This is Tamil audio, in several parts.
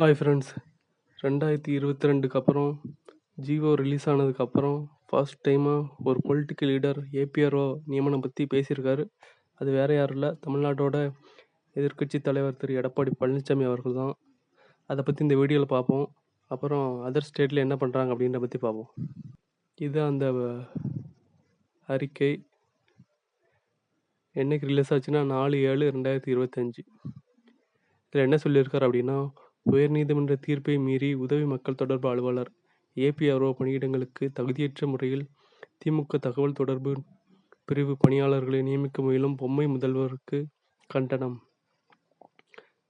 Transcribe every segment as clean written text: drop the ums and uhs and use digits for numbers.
Hi friends. 2022க்கு அப்புறம் ஜியோ ரிலீஸ் ஆனதுக்கப்புறம் ஃபர்ஸ்ட் டைமாக ஒரு பொலிட்டிக்கல் லீடர் ஏபிஆர்ஓ நியமனம் பற்றி பேசியிருக்காரு. அது வேறு யாரும் இல்லை, தமிழ்நாட்டோட எதிர்க்கட்சி தலைவர் திரு எடப்பாடி பழனிசாமி அவர்கள் தான். அதை பற்றி இந்த வீடியோவில் பார்ப்போம். அப்புறம் அதர் ஸ்டேட்டில் என்ன பண்ணுறாங்க அப்படின்றத பற்றி பார்ப்போம். இது அந்த அறிக்கை என்னைக்கு ரிலீஸ் ஆச்சுன்னா 4/7/2025. இதில் என்ன சொல்லியிருக்காரு அப்படின்னா, உயர்நீதிமன்ற தீர்ப்பை மீறி உதவி மக்கள் தொடர்பு அலுவலர் ஏபிஆர்ஓ பணியிடங்களுக்கு தகுதியற்ற முறையில் திமுக தகவல் தொடர்பு பிரிவு பணியாளர்களை நியமிக்க முயலும் பொம்மை முதல்வருக்கு கண்டனம்.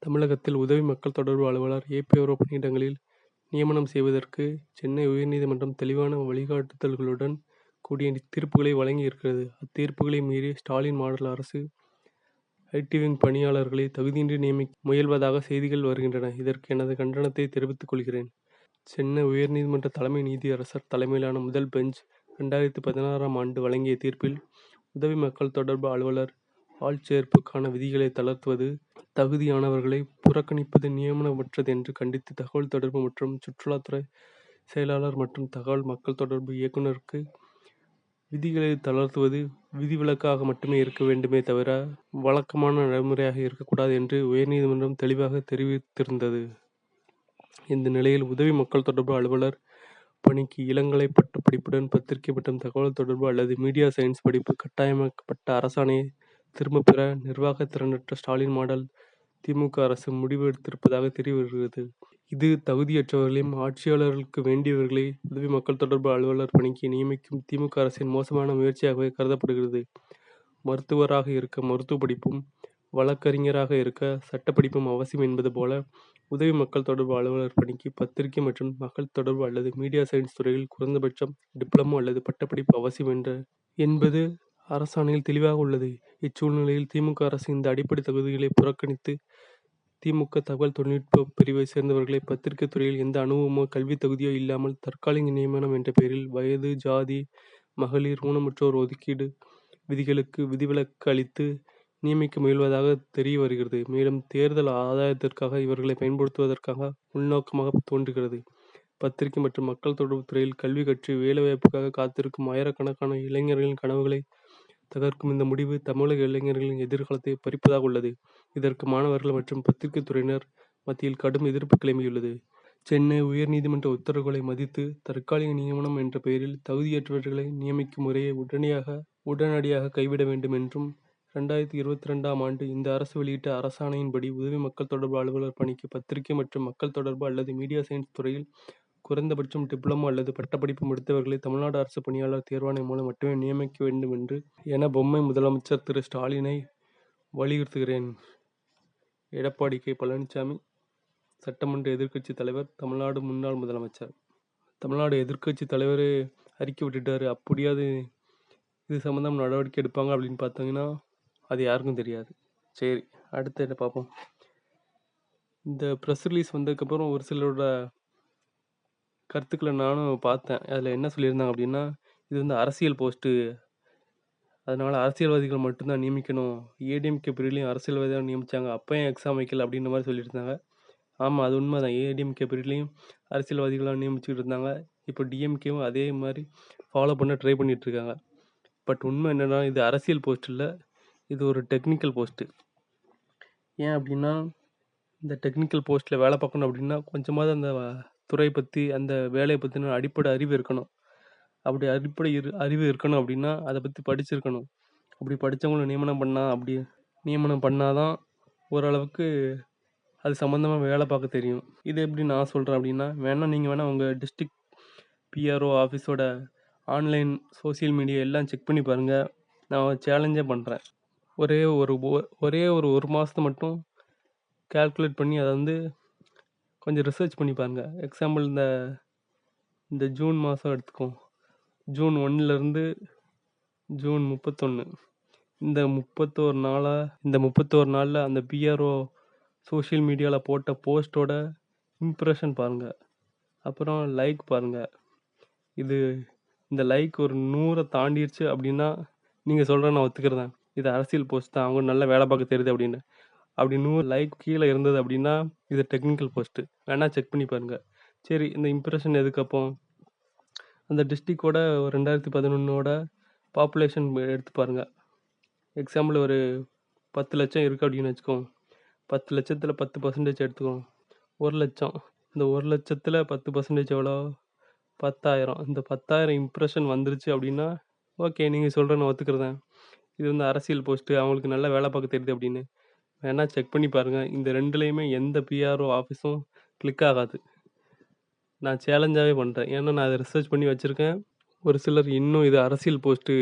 தமிழகத்தில் உதவி மக்கள் தொடர்பு அலுவலர் ஏபிஆர்ஓ பணியிடங்களில் நியமனம் செய்வதற்கு சென்னை உயர்நீதிமன்றம் தெளிவான வழிகாட்டுதல்களுடன் கூடிய தீர்ப்புகளை வழங்கியிருக்கிறது. அத்தீர்ப்புகளை மீறி ஸ்டாலின் மாடல் அரசு ஐடி விங் பணியாளர்களை தகுதியின்றி நியமிக்க முயல்வதாக செய்திகள் வருகின்றன. இதற்கு எனது கண்டனத்தை தெரிவித்துக் கொள்கிறேன். சென்னை உயர்நீதிமன்ற தலைமை நீதியரசர் தலைமையிலான முதல் பெஞ்ச் 2016ஆம் ஆண்டு வழங்கிய தீர்ப்பில் உதவி மக்கள் தொடர்பு அலுவலர் ஆள்சேர்ப்புக்கான விதிகளை தளர்த்துவது, தகுதியானவர்களை புறக்கணிப்பது நியமனமற்றது என்று கண்டித்து தகவல் தொடர்பு மற்றும் சுற்றுலாத்துறை செயலாளர் மற்றும் தகவல் மக்கள் தொடர்பு இயக்குநருக்கு விதிகளை தளர்த்துவது விதிவிலக்காக மட்டுமே இருக்க வேண்டுமே தவிர வழக்கமான நடைமுறையாக இருக்கக்கூடாது என்று உயர்நீதிமன்றம் தெளிவாக தெரிவித்திருந்தது. இந்த நிலையில் உதவி மக்கள் தொடர்பு அலுவலர் பணிக்கு இளங்கலை பட்டப்படிப்புடன் பத்திரிகை மற்றும் தகவல் தொடர்பு அல்லது மீடியா சயின்ஸ் படிப்பு கட்டாயமாக்கப்பட்ட அரசாணையை திரும்பப் பெற நிர்வாக திறனற்ற ஸ்டாலின் மாடல் திமுக அரசு முடிவு எடுத்திருப்பதாக தெரிய வருகிறது. இது தகுதியற்றவர்களையும் ஆட்சியாளர்களுக்கு வேண்டியவர்களை உதவி மக்கள் தொடர்பு அலுவலர் பணிக்கு நியமிக்கும் திமுக அரசின் மோசமான முயற்சியாகவே கருதப்படுகிறது. மருத்துவராக இருக்க மருத்துவ படிப்பும், வழக்கறிஞராக இருக்க சட்டப்படிப்பும் அவசியம் என்பது போல, உதவி மக்கள் தொடர்பு அலுவலர் பணிக்கு பத்திரிகை மற்றும் மக்கள் தொடர்பு அல்லது மீடியா சயின்ஸ் துறையில் குறைந்தபட்சம் டிப்ளமோ அல்லது பட்டப்படிப்பு அவசியம் என்பது அரசாணையில் தெளிவாக உள்ளது. இச்சூழ்நிலையில் திமுக அரசு இந்த அடிப்படை தகுதிகளை புறக்கணித்து திமுக தகவல் தொழில்நுட்ப பிரிவை சேர்ந்தவர்களை பத்திரிகை துறையில் எந்த அனுபவமோ கல்வி தகுதியோ இல்லாமல் தற்காலிக நியமனம் என்ற பெயரில் வயது, ஜாதி, மகளிர், ஊனமுற்றோர் ஒதுக்கீடு விதிகளுக்கு விதிவிலக்கு அளித்து நியமிக்க முயல்வதாக தெரிய வருகிறது. மேலும் தேர்தல் ஆதாயத்திற்காக இவர்களை பயன்படுத்துவதற்காக உள்நோக்கமாக தோன்றுகிறது. பத்திரிகை மற்றும் மக்கள் தொடர்பு துறையில் கல்வி கற்று வேலைவாய்ப்புக்காக காத்திருக்கும் ஆயிரக்கணக்கான இளைஞர்களின் கனவுகளை தகர்க்கும் இந்த முடிவு தமிழக இளைஞர்களின் எதிர்காலத்தை பறிப்பதாக உள்ளது. இதற்கு மாணவர்கள் மற்றும் பத்திரிகை துறையினர் மத்தியில் கடும் எதிர்ப்பு கிளம்பியுள்ளது. சென்னை உயர்நீதிமன்ற உத்தரவுகளை மதித்து தற்காலிக நியமனம் என்ற பெயரில் தகுதியற்றவர்களை நியமிக்கும் முறையை உடனடியாக கைவிட வேண்டும் என்றும் 2022ஆம் ஆண்டு இந்த அரசு வெளியிட்ட அரசாணையின்படி உதவி மக்கள் தொடர்பு அலுவலர் பணிக்கு பத்திரிகை மற்றும் மக்கள் தொடர்பு அல்லது மீடியா சயின்ஸ் துறையில் குறைந்தபட்சம் டிப்ளமோ அல்லது பட்டப்படிப்பு முடித்தவர்களை தமிழ்நாடு அரசு பணியாளர் தேர்வாணையம் மூலம் மட்டுமே நியமிக்க வேண்டும் என பொம்மை முதலமைச்சர் திரு ஸ்டாலினை வலியுறுத்துகிறேன். எடப்பாடி கே. பழனிசாமி, சட்டமன்ற எதிர்க்கட்சி தலைவர், தமிழ்நாடு முன்னாள் முதலமைச்சர். தமிழ்நாடு எதிர்க்கட்சி தலைவர் அறிக்கை விட்டுட்டாரு. அப்படியாவது இது சம்மந்தம் நடவடிக்கை எடுப்பாங்க அப்படின்னு பார்த்தீங்கன்னா அது யாருக்கும் தெரியாது. சரி, அடுத்து என்ன பார்ப்போம். இந்த ப்ரெஸ் ரிலீஸ் வந்ததுக்கப்புறம் ஒரு சிலரோட கருத்துக்களை நானும் பார்த்தேன். அதில் என்ன சொல்லியிருந்தாங்க அப்படின்னா, இது வந்து அரசியல் போஸ்ட்டு, அதனால் அரசியல்வாதிகள் மட்டும்தான் நியமிக்கணும். ஏடிஎம்கே பீரியட்லையும் அரசியல்வாதியாக நியமித்தாங்க, அப்போ ஏன் எக்ஸாம் வைக்கல அப்படின்ற மாதிரி சொல்லியிருந்தாங்க. ஆமாம், அது உண்மை தான். ஏடிஎம்கே பீரியட்லையும் அரசியல்வாதிகளாக நியமிச்சுக்கிட்டு இருந்தாங்க. இப்போ டிஎம்கேவும் அதே மாதிரி ஃபாலோ பண்ண ட்ரை பண்ணிகிட்ருக்காங்க. பட் உண்மை என்னென்னா, இது அரசியல் போஸ்ட் இல்லை, இது ஒரு டெக்னிக்கல் போஸ்ட்டு. ஏன் அப்படின்னா, இந்த டெக்னிக்கல் போஸ்ட்டில் வேலை பார்க்கணும் அப்படின்னா கொஞ்சமாவது அந்த துறை பற்றி, அந்த வேலையை பற்றின அடிப்படை அறிவு இருக்கணும். அப்படி அடிப்படை அறிவு இருக்கணும் அப்படின்னா அதை பற்றி படிச்சிருக்கணும். அப்படி படித்தவங்களை நியமனம் பண்ணால் தான் ஓரளவுக்கு அது சம்மந்தமாக வேலை பார்க்க தெரியும். இது எப்படி நான் சொல்கிறேன் அப்படின்னா, நீங்கள் உங்கள் டிஸ்ட்ரிக்ட் பிஆர்ஓ ஆஃபீஸோட ஆன்லைன் சோசியல் மீடியா எல்லாம் செக் பண்ணி பாருங்கள். நான் சேலஞ்சே பண்ணுறேன். ஒரே ஒரு மாதத்தை மட்டும் கால்குலேட் பண்ணி அதை வந்து கொஞ்சம் ரிசர்ச் பண்ணி பாருங்கள். எக்ஸாம்பிள் இந்த ஜூன் மாதம் எடுத்துக்கோம். ஜூன் 1லேருந்து ஜூன் 31, இந்த 31 நாளில் அந்த பிஆர்ஓ சோஷியல் மீடியாவில் போட்ட போஸ்ட்டோட இம்ப்ரெஷன் பாருங்கள். அப்புறம் லைக் பாருங்கள். இந்த லைக் ஒரு 100 தாண்டிடுச்சு அப்படின்னா நீங்கள் சொல்கிற நான் ஒத்துக்கிறேன், இது அரசியல் போஸ்ட் தான், அவங்க நல்ல வேலை பார்க்க தெரியுது அப்படின்னு. அப்படி 100 லைக் கீழே இருந்தது அப்படின்னா இது டெக்னிக்கல் போஸ்ட்டு. வேணா செக் பண்ணி பாருங்க. சரி, இந்த இம்ப்ரெஷன் எதுக்கு அப்போ? அந்த டிஸ்ட்ரிக்டோட 2011ஓட பாப்புலேஷன் எடுத்து பாருங்க. எக்ஸாம்பிள் ஒரு 10,00,000 இருக்குது அப்படின்னு வச்சுக்கோங்க. 10,00,000ல் 10% எடுத்துக்கோங்க. 1,00,000. இந்த 1,00,000ல் 10% எவ்வளோ? 10,000. இந்த 10,000 இம்ப்ரெஷன் வந்துருச்சு அப்படின்னா ஓகே, நீங்கள் சொல்கிற நான் ஒத்துக்கிறேன். இது வந்து அரசியல் போஸ்ட்டு, அவங்களுக்கு நல்லா வேலை பார்க்க தெரியுது அப்படின்னு. வேணா செக் பண்ணி பாருங்கள். இந்த 2லேயுமே எந்த பிஆர்ஓ ஆஃபீஸும் கிளிக் ஆகாது. நான் சேலஞ்சாகவே பண்ணுறேன். ஏன்னா நான் அதை ரிசர்ச் பண்ணி வச்சுருக்கேன். ஒரு சிலர் இன்னும் இது அரசியல் போஸ்ட்டு,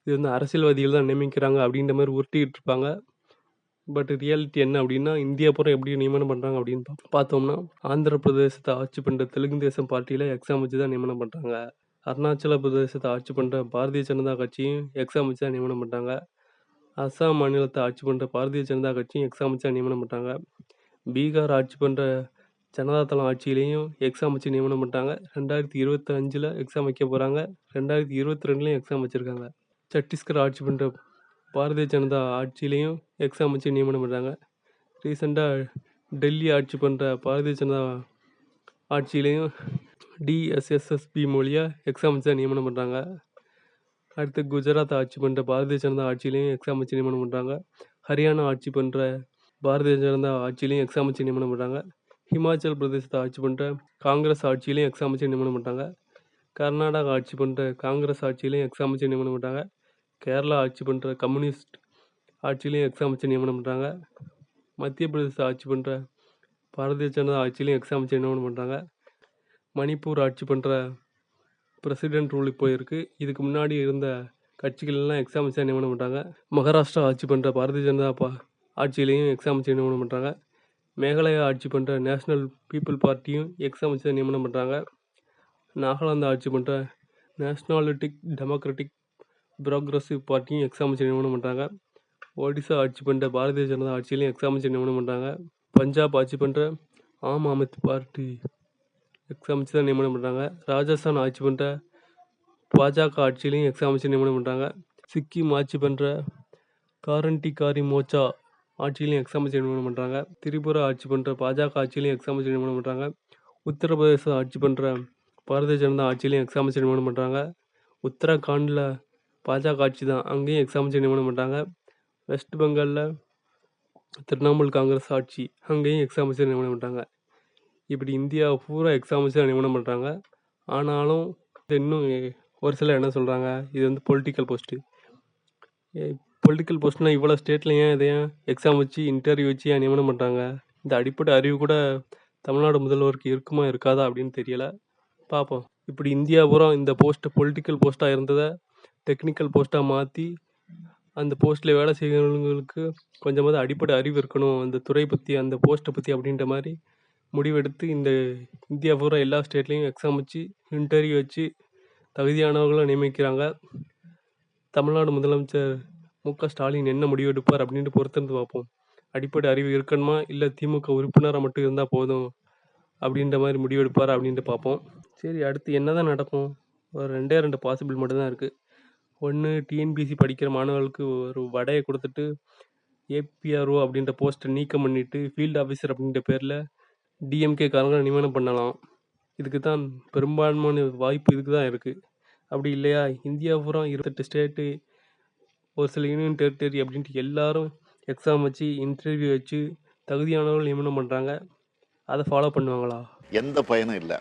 இது வந்து அரசியல்வாதிகள் தான் நியமிக்கிறாங்க அப்படின்ற மாதிரி உருட்டிக்கிட்டு இருப்பாங்க. பட் ரியாலிட்டி என்ன அப்படின்னா, இந்தியா பூரா எப்படி நியமனம் பண்ணுறாங்க அப்படின்னு பார்த்தோம்னா, ஆந்திர பிரதேசத்தை ஆட்சி பண்ணுற தெலுங்கு தேசம் பார்ட்டியில் எக்ஸாம் வச்சு தான் நியமனம் பண்ணுறாங்க. அருணாச்சல பிரதேசத்தை ஆட்சி பண்ணுற பாரதிய ஜனதா கட்சியும் எக்ஸாம் வச்சு தான் நியமனம் பண்ணுறாங்க. அஸ்ஸாம் மாநிலத்தை ஆட்சி பண்ணுற பாரதிய ஜனதா கட்சியும் எக்ஸாம் வச்சு தான் நியமனம் பண்ணுறாங்க. பீகார் ஆட்சி பண்ணுற ஜனதாதளம் ஆட்சியிலையும் எக்ஸாம் வச்சு நியமனம் பண்ணிட்டாங்க. 2025ல் எக்ஸாம் வைக்க போகிறாங்க. 2022லையும் எக்ஸாம் வச்சுருக்காங்க. சத்தீஸ்கர் ஆட்சி பண்ணுற பாரதிய ஜனதா ஆட்சியிலையும் எக்ஸாம் வச்சு நியமனம் பண்ணுறாங்க. ரீசெண்டாக டெல்லி ஆட்சி பண்ணுற பாரதிய ஜனதா ஆட்சியிலையும் டிஎஸ்எஸ்எஸ்பி மூலியாக எக்ஸாம் வச்சு தான் நியமனம் பண்ணுறாங்க. அடுத்து குஜராத் ஆட்சி பண்ணுற பாரதிய ஜனதா ஆட்சியிலையும் எக்ஸாம் வச்சு நியமனம் பண்ணுறாங்க. ஹரியானா ஆட்சி பண்ணுற பாரதிய ஜனதா ஆட்சியிலையும் எக்ஸாம் வச்சு நியமனம் பண்ணுறாங்க. ஹிமாச்சல் பிரதேசத்தை ஆட்சி பண்ணுற காங்கிரஸ் ஆட்சியிலையும் எக்ஸாம் வச்சு நியமனம் பண்ணுறாங்க. கர்நாடகா ஆட்சி பண்ணுற காங்கிரஸ் ஆட்சியிலையும் எக்ஸாம் வச்சு நியமனம் பண்ணுறாங்க. கேரளா ஆட்சி பண்ணுற கம்யூனிஸ்ட் ஆட்சியிலையும் எக்ஸாம் வச்சு நியமனம் பண்ணுறாங்க. மத்திய பிரதேச ஆட்சி பண்ணுற பாரதிய ஜனதா ஆட்சியிலையும் எக்ஸாம் வச்சு நியமனம் பண்ணுறாங்க. மணிப்பூர் ஆட்சி பண்ணுற பிரசிடென்ட் ரூல் இப்போ இருக்குது. இதுக்கு முன்னாடி இருந்த கட்சிகள்லாம் எக்ஸாம் வச்சு நியமனம் பண்ணுறாங்க. மகாராஷ்டிரா ஆட்சி பண்ணுற பாரதிய ஜனதா ஆட்சியிலையும் எக்ஸாம் வச்சு நியமனம் பண்ணுறாங்க. மேகாலயா ஆட்சி பண்ணுற நேஷ்னல் பீப்புள் பார்ட்டியும் எக்ஸாம் வச்சு தான் நியமனம் பண்ணுறாங்க. நாகாலாந்து ஆட்சி பண்ணுற நேஷ்னாலிட்டிக் டெமோக்ராட்டிக் ப்ரோக்ரஸிவ் பார்ட்டியும் எக்ஸாம் வச்சு நியமனம் பண்ணுறாங்க. ஒடிசா ஆட்சி பண்ணுற பாரதிய ஜனதா ஆட்சியிலையும் எக்ஸாம் வச்சு நியமனம் பண்ணுறாங்க. பஞ்சாப் ஆட்சி பண்ணுற ஆம் ஆத்மி பார்ட்டி எக்ஸாம் வச்சு தான் நியமனம் பண்ணுறாங்க. ராஜஸ்தான் ஆட்சி பண்ணுற பாஜக ஆட்சியிலையும் எக்ஸாம் வச்சு நியமனம் பண்ணுறாங்க. சிக்கிம் ஆட்சி பண்ணுற காரன்டிகாரி மோர்ச்சா ஆட்சியிலையும் எக்ஸாம் வச்சு நியமனம் பண்ணுறாங்க. திரிபுரா ஆட்சி பண்ணுற பாஜக ஆட்சியிலையும் எக்ஸாம் வச்சு நியமனம் பண்ணுறாங்க. உத்தரப்பிரதேச ஆட்சி பண்ணுற பாரதிய ஜனதா ஆட்சியிலையும் எக்ஸாம் வச்சு நியமனம் பண்ணுறாங்க. உத்தரகாண்டில் பாஜக ஆட்சி தான், அங்கேயும் எக்ஸாம் வச்சு நியமனம் பண்ணுறாங்க. வெஸ்ட் பெங்காலில் திரிணாமுல் காங்கிரஸ் ஆட்சி, அங்கேயும் எக்ஸாம் வச்சு நியமனம் பண்ணுறாங்க. இப்படி இந்தியா பூரா எக்ஸாம் வச்சு தான் நியமனம் பண்ணுறாங்க. ஆனாலும் இன்னும் ஒரு சிலர் என்ன சொல்கிறாங்க, இது வந்து பொலிட்டிக்கல் போஸ்ட்டு. பொலிட்டிக்கல் போஸ்ட்னால் இவ்வளோ ஸ்டேட்டில் ஏன் இதையும் எக்ஸாம் வச்சு இன்டர்வியூ வச்சு ஏன் நியமனம் பண்ணுறாங்க? இந்த அடிப்படை அறிவு கூட தமிழ்நாடு முதல்வருக்கு இருக்குமா இருக்காதா அப்படின்னு தெரியலை. பார்ப்போம். இப்படி இந்தியா பூரா இந்த போஸ்ட்டு பொலிட்டிக்கல் போஸ்ட்டாக இருந்ததை டெக்னிக்கல் போஸ்ட்டாக மாற்றி அந்த போஸ்ட்டில் வேலை செய்கிறவங்களுக்கு கொஞ்சமாவது அடிப்படை அறிவு இருக்கணும், அந்த துறை பற்றி அந்த போஸ்ட்டை பற்றி அப்படின்ற மாதிரி முடிவெடுத்து இந்த இந்தியா பூரா எல்லா ஸ்டேட்லேயும் எக்ஸாம் வச்சு இன்டர்வியூ வச்சு தகுதியானவர்களை நியமிக்கிறாங்க. தமிழ்நாடு முதலமைச்சர் மு.க. ஸ்டாலின் என்ன முடிவெடுப்பார் அப்படின்ட்டு பொறுத்திருந்து பார்ப்போம். அடிப்படை அறிவு இருக்கணுமா, இல்லை திமுக உறுப்பினராக மட்டும் இருந்தால் போதும் அப்படின்ற மாதிரி முடிவெடுப்பார் அப்படின்ட்டு பார்ப்போம். சரி, அடுத்து என்ன தான் நடக்கும்? ஒரு 2 பாசிபிள் மட்டும்தான் இருக்குது. ஒன்று, டிஎன்பிஎஸ்சி படிக்கிற மாணவர்களுக்கு ஒரு வடையை கொடுத்துட்டு ஏபிஆர்ஓ அப்படின்ற போஸ்ட்டை நீக்கம் பண்ணிவிட்டு ஃபீல்டு ஆஃபீஸர் அப்படின்ற பேரில் டிஎம்கே காரங்களை நியமனம் பண்ணலாம். இதுக்கு தான் பெரும்பான்மையான வாய்ப்பு இதுக்கு தான் இருக்குது. அப்படி இல்லையா, இந்தியா பூரா 28 ஸ்டேட்டு, ஒரு சில யூனியன் டெரிட்டரி அப்படின்ட்டு எல்லாரும் எக்ஸாம் வச்சு இன்டர்வியூ வச்சு தகுதியானவர்கள் நியமனம் பண்ணுறாங்க. அதை ஃபாலோ பண்ணுவாங்களா? எந்த பயனும் இல்லை.